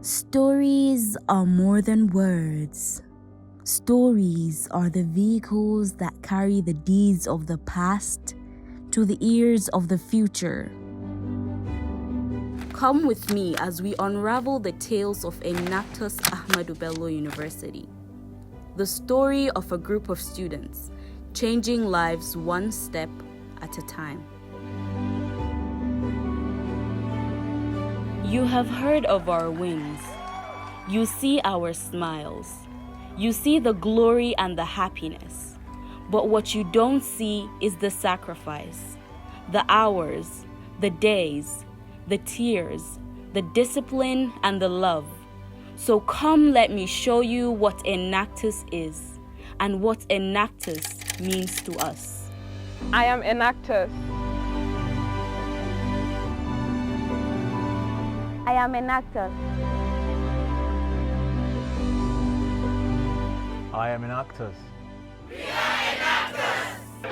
Stories are more than words. Stories are the vehicles that carry the deeds of the past to the ears of the future. Come with me as we unravel the tales of Enactus Ahmadu Bello University, the story of a group of students changing lives one step at a time. You have heard of our wings. You see our smiles. You see the glory and the happiness. But what you don't see is the sacrifice, the hours, the days, the tears, the discipline, and the love. So come, let me show you what Enactus is and what Enactus means to us. I am Enactus. I am Enactus. I am Enactus. We are Enactus!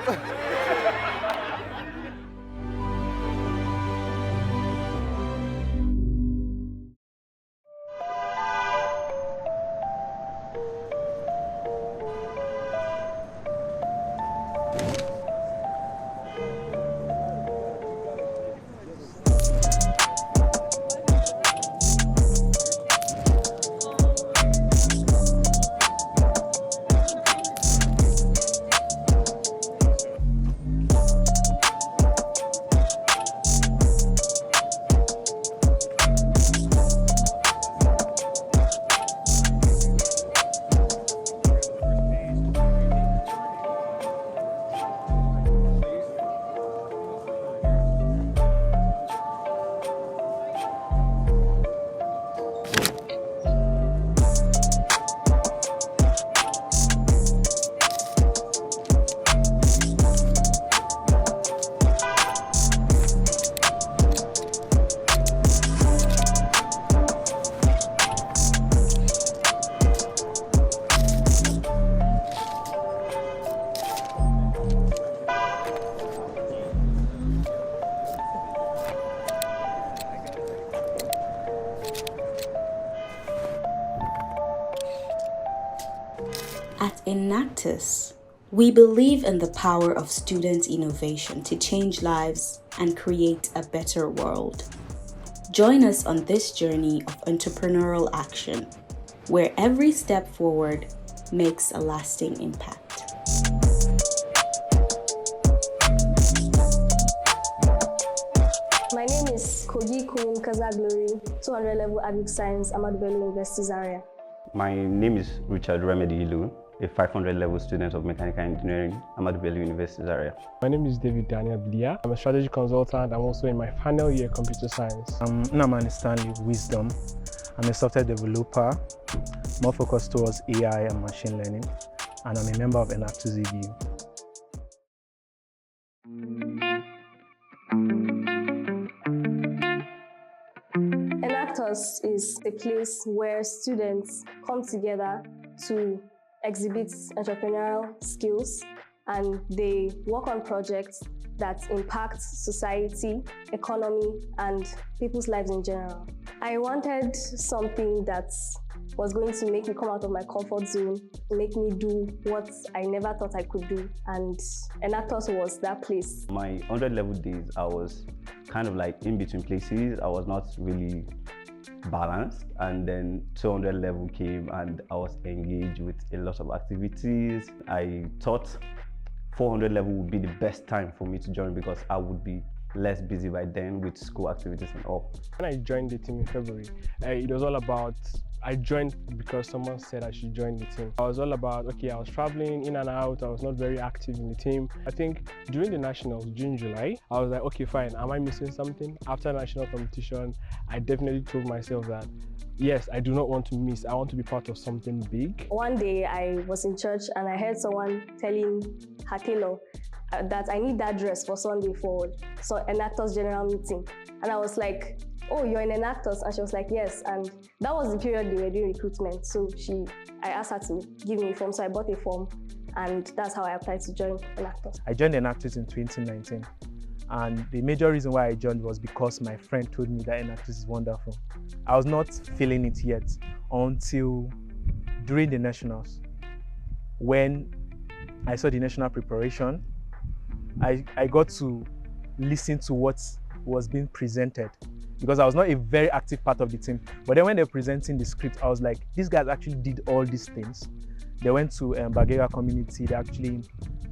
At Enactus, we believe in the power of student innovation to change lives and create a better world. Join us on this journey of entrepreneurial action, where every step forward makes a lasting impact. My name is Kumyikazah, 200 level Agric Science, Ahmadu Bello University Zaria. My name is Richard Remedy Ilu, a 500 level student of Mechanical Engineering, Ahmadu Bello University Zaria. My name is David Daniel Blia. I'm a strategy consultant. I'm also in my final year computer science. I'm Stanley Wisdom. I'm a software developer, more focused towards AI and machine learning, and I'm a member of Enactus EDU. Enactus is a place where students come together to exhibit entrepreneurial skills, and they work on projects that impact society, economy, and people's lives in general. I wanted something that was going to make me come out of my comfort zone, make me do what I never thought I could do, and Enactus was that place. My 100 level days, I was kind of like in between places. I was not really balanced, and then 200 level came and I was engaged with a lot of activities. I thought 400 level would be the best time for me to join because I would be less busy by then with school activities and all. When I joined the team in February, it was all about, I joined because someone said I should join the team. I was all about, okay, I was traveling in and out, I was not very active in the team. I think during the nationals, June, July, I was like, okay, fine, am I missing something? After national competition, I definitely told myself that, yes, I do not want to miss, I want to be part of something big. One day I was in church and I heard someone telling her tailor that I need that dress for Sunday for Enactus general meeting. And I was like, oh, you're in Enactus? And she was like, yes. And that was the period they were doing recruitment. So I asked her to give me a form. So I bought a form, and that's how I applied to join Enactus. I joined Enactus in 2019. And the major reason why I joined was because my friend told me that Enactus is wonderful. I was not feeling it yet until during the nationals. When I saw the national preparation, I got to listen to what was being presented, because I was not a very active part of the team. But then when they were presenting the script, I was like, these guys actually did all these things. They went to Bagheera community. They actually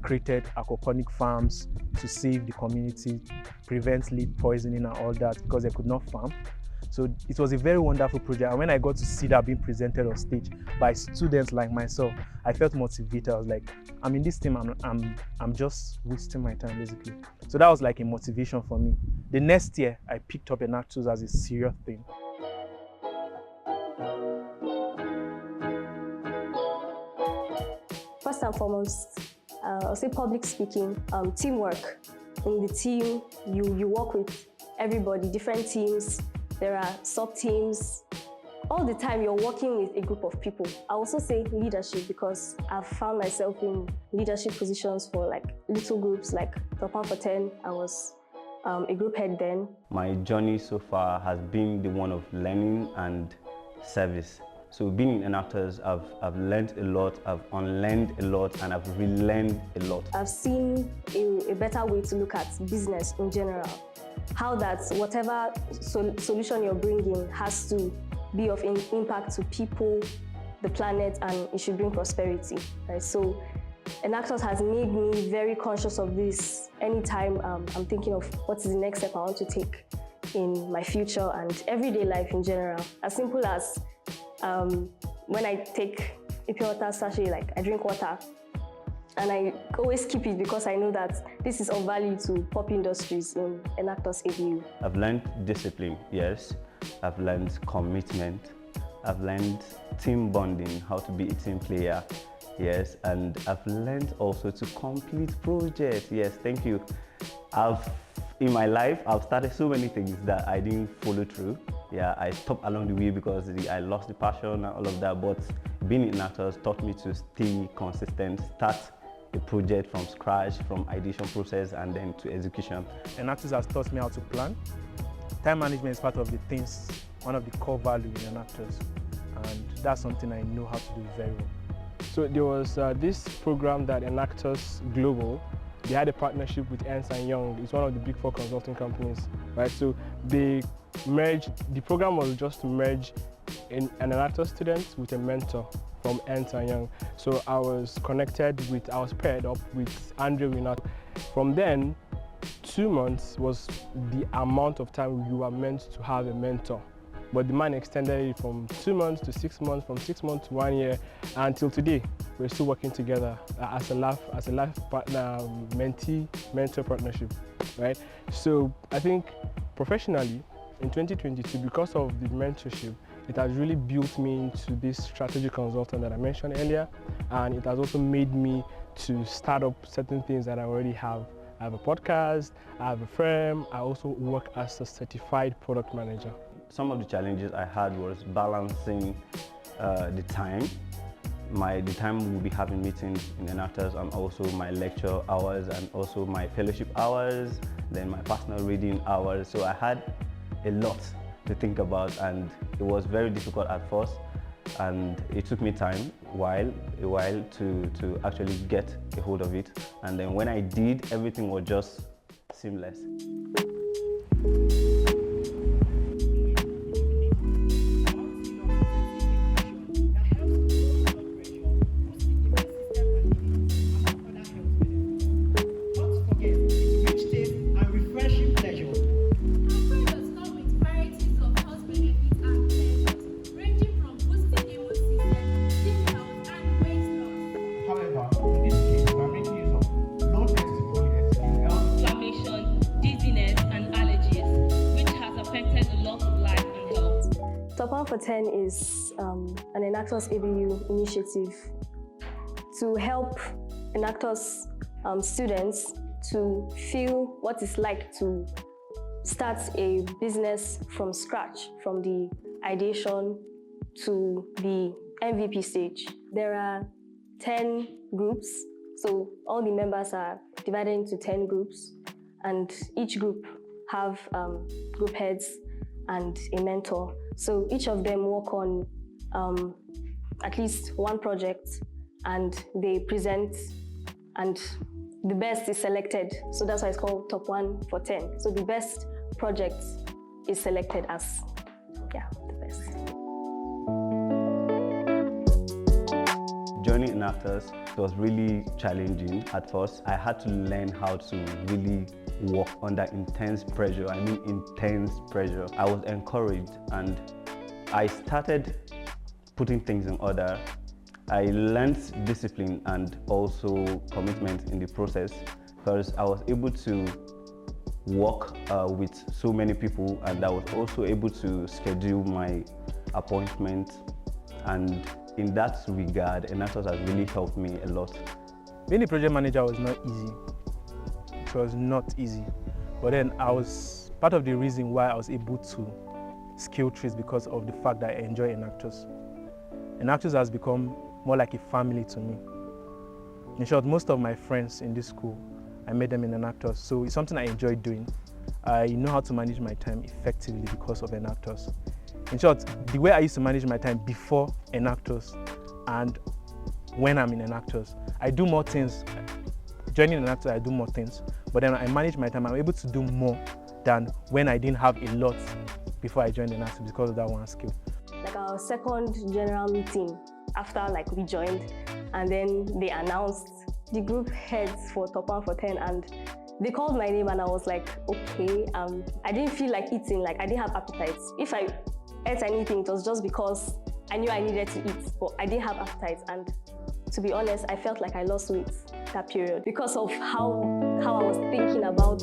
created aquaponic farms to save the community, prevent lead poisoning and all that, because they could not farm. So it was a very wonderful project. And when I got to see that being presented on stage by students like myself, I felt motivated. I was like, I'm in this team, I'm just wasting my time basically. So that was like a motivation for me. The next year, I picked up Enactus as a serious thing. First and foremost, I'll say public speaking, teamwork. In the team, you work with everybody, different teams. There are sub-teams. All the time, you're working with a group of people. I also say leadership, because I've found myself in leadership positions for like little groups, like Top 1 for 10. I was a group head then. My journey so far has been the one of learning and service. So being in Enactus, I've learned a lot, I've unlearned a lot, and I've relearned a lot. I've seen a better way to look at business in general. How that whatever solution you're bringing has to be of impact to people, the planet, and it should bring prosperity. Right? So Enactus has made me very conscious of this. Anytime I'm thinking of what is the next step I want to take in my future and everyday life in general. As simple as when I take a pure water sachet, like I drink water, and I always keep it because I know that this is of value to pop industries in Enactus ABU. I've learned discipline, yes. I've learned commitment. I've learned team bonding, how to be a team player, yes. And I've learned also to complete projects, yes, thank you. In my life, I've started so many things that I didn't follow through. Yeah, I stopped along the way because I lost the passion and all of that. But being in Enactus taught me to stay consistent, start a project from scratch, from ideation process and then to execution. Enactus has taught me how to plan. Time management is part of the things, one of the core values in Enactus, and that's something I know how to do very well. So there was this program that Enactus Global, they had a partnership with Ernst & Young. It's one of the big 4 consulting companies, right? So they merged, the program was just to merge an Enactus student with a mentor from Ernst & Young. So I was paired up with Andre Winat. From then, 2 months was the amount of time you were meant to have a mentor. But the man extended it from 2 months to 6 months, from 6 months to 1 year, until today. We're still working together as a life partner, mentee-mentor partnership, right? So I think professionally, in 2022, because of the mentorship, it has really built me into this strategy consultant that I mentioned earlier, and it has also made me to start up certain things that I already have. I have a podcast, I have a firm, I also work as a certified product manager. Some of the challenges I had was balancing the time. The time we'll be having meetings in Enactus, and also my lecture hours, and also my fellowship hours, then my personal reading hours. So I had a lot to think about, and it was very difficult at first, and it took me time, a while to actually get a hold of it. And then when I did, everything was just seamless. Top 1 for 10 is an Enactus ABU initiative to help Enactus students to feel what it's like to start a business from scratch, from the ideation to the MVP stage. There are 10 groups, so all the members are divided into 10 groups, and each group have group heads and a mentor. So each of them work on at least one project, and they present, and the best is selected. So that's why it's called top 1 for 10. So the best project is selected as, the best. Joining Enactus was really challenging at first. I had to learn how to really work under intense pressure. I mean intense pressure. I was encouraged and I started putting things in order. I learned discipline and also commitment in the process because I was able to work with so many people, and I was also able to schedule my appointments, and in that regard, Enactus has really helped me a lot. Being a project manager was not easy. It was not easy. But then part of the reason why I was able to scale trees because of the fact that I enjoy Enactus. Enactus has become more like a family to me. In short, most of my friends in this school, I met them in Enactus, so it's something I enjoy doing. I know how to manage my time effectively because of Enactus. In short, the way I used to manage my time before Enactus and when I'm in Enactus, I do more things. Joining Enactus, I do more things, but then I manage my time. I'm able to do more than when I didn't have a lot before I joined Enactus because of that one skill. Like our second general meeting after we joined, and then they announced the group heads for top 1 for 10, and they called my name and I was like, okay, I didn't feel like eating, I didn't have appetite. If I ate anything, it was just because I knew I needed to eat, but I didn't have appetite. And to be honest, I felt like I lost weight that period because of how I was thinking about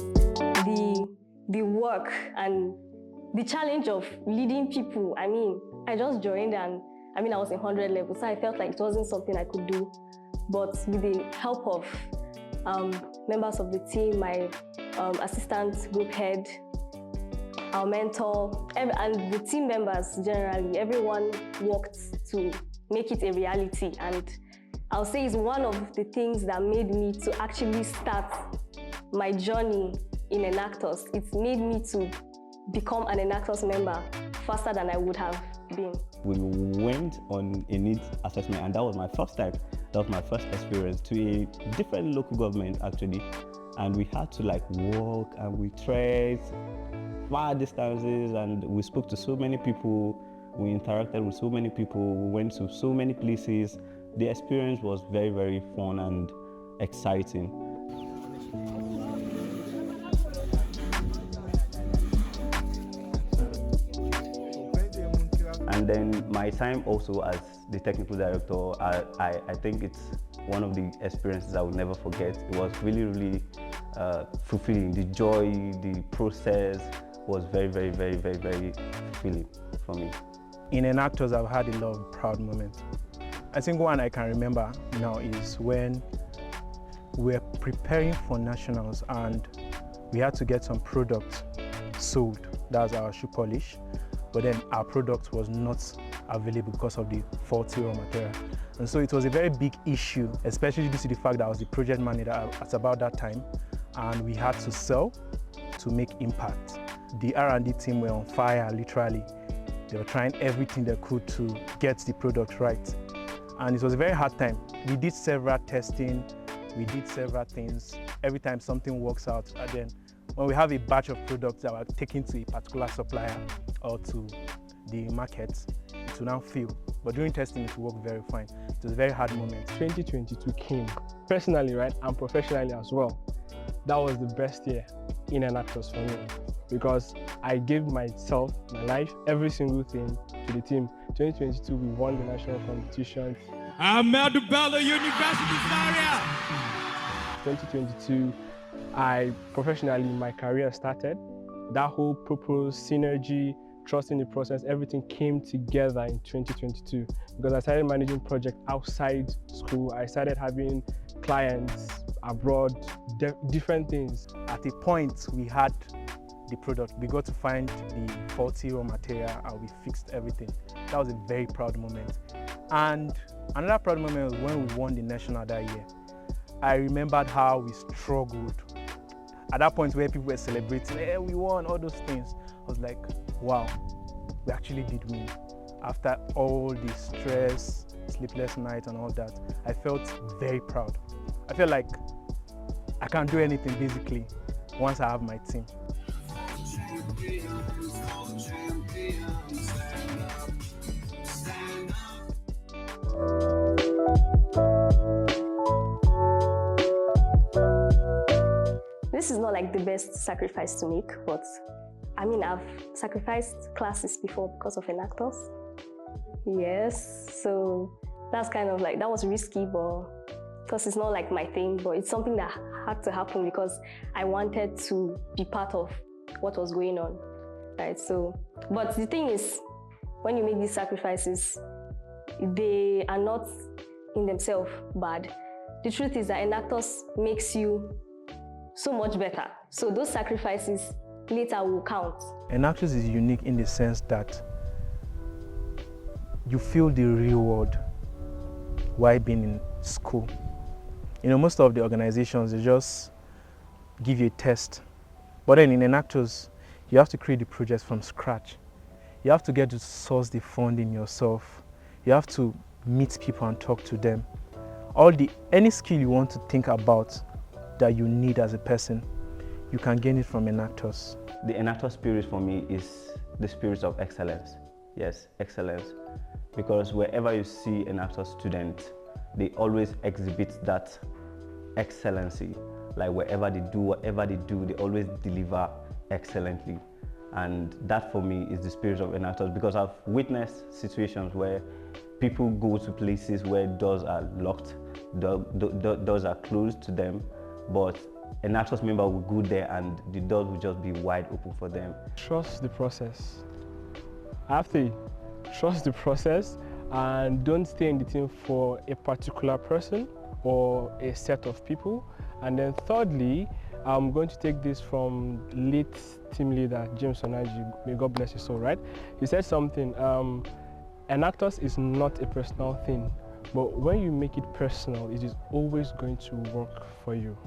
the work and the challenge of leading people. I mean, I just joined and I was in 100 level, so I felt like it wasn't something I could do. But with the help of members of the team, my assistant group head, our mentor, and the team members generally, everyone worked to make it a reality. And I'll say it's one of the things that made me to actually start my journey in Enactus. It made me to become an Enactus member faster than I would have been. We went on a needs assessment, and that was my first time. That was my first experience to a different local government actually, and we had to walk and we trekked far distances, and we spoke to so many people, we interacted with so many people, we went to so many places. The experience was very, very fun and exciting. And then my time also as the technical director, I think it's one of the experiences I will never forget. It was really, really fulfilling. The joy, the process was very, very, very, very, very fulfilling for me. In Enactus, I've had a lot of proud moments. I think one I can remember now is when we were preparing for nationals and we had to get some products sold. That's our shoe polish. But then our product was not available because of the faulty raw material. And so it was a very big issue, especially due to the fact that I was the project manager at about that time, and we had to sell to make impact. The R&D team were on fire, literally. They were trying everything they could to get the product right. And it was a very hard time. We did several testing, we did several things. Every time something works out, and then when we have a batch of products that were taken to a particular supplier or to the market, it will now fail. But during testing, it will work very fine. It was a very hard moment. 2022 came, personally, right, and professionally as well. That was the best year in Enactus for me because I gave myself, my life, every single thing to the team. 2022, we won the national competition. Ahmed Bello University Zaria. 2022, professionally, my career started. That whole purpose, synergy, trust in the process, everything came together in 2022 because I started managing projects outside school. I started having clients abroad, different things. At a point, we had the product. We got to find the faulty raw material and we fixed everything. That was a very proud moment. And another proud moment was when we won the national that year. I remembered how we struggled. at that point where people were celebrating, hey, we won, all those things, I was like, wow, we actually did win. After all the stress, sleepless nights and all that, I felt very proud. I felt like I can do anything basically once I have my team. This is not like the best sacrifice to make, but I mean, I've sacrificed classes before because of Enactus. Yes, so that's kind of like, that was risky, but because it's not like my thing, but it's something that had to happen because I wanted to be part of what was going on, right? So, but the thing is, when you make these sacrifices, they are not in themselves bad. The truth is that Enactus makes you so much better. So those sacrifices later will count. Enactus is unique in the sense that you feel the real world while being in school. You know, most of the organizations, they just give you a test. But then in Enactus, you have to create the project from scratch. You have to get to source the funding yourself. You have to meet people and talk to them. Any skill you want to think about that you need as a person, you can gain it from Enactus. The Enactus spirit for me is the spirit of excellence. Yes, excellence. Because wherever you see an Enactus student, they always exhibit that excellency. Like wherever they do, whatever they do, they always deliver excellently. And that for me is the spirit of Enactus, because I've witnessed situations where people go to places where doors are locked, doors are closed to them, but an Enactus member will go there and the doors will just be wide open for them. Trust the process. After, trust the process and don't stay in the team for a particular person or a set of people. And then thirdly, I'm going to take this from late team leader James Onaji, may God bless his soul, right? He said something, Enactus is not a personal thing, but when you make it personal, it is always going to work for you.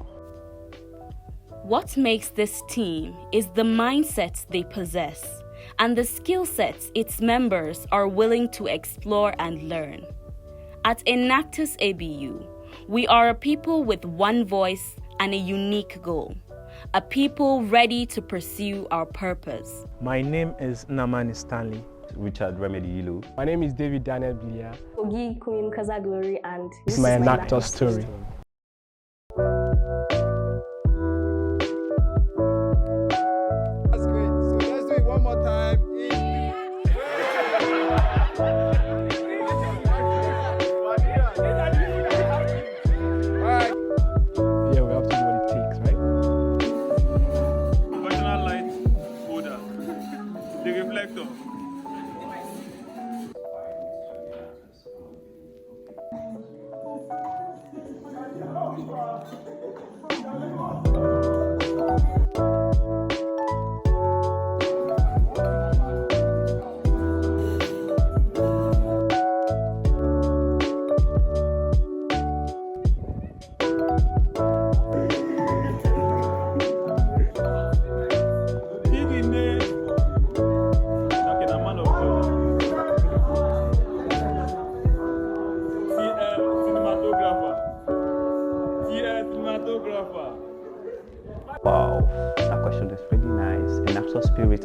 What makes this team is the mindset they possess and the skill sets its members are willing to explore and learn. At Enactus ABU, we are a people with one voice and a unique goal, a people ready to pursue our purpose. My name is Namani Stanley. Richard Remedy Ilu. My name is David Daniel Bilia. Ogi Kumyikazah Glory, and This is my Enactus story. That's great. So let's do it one more time. Yeah, we have to do what it takes, right? Functional light holder. The reflector. Wow, that question is really nice. Enactus spirit.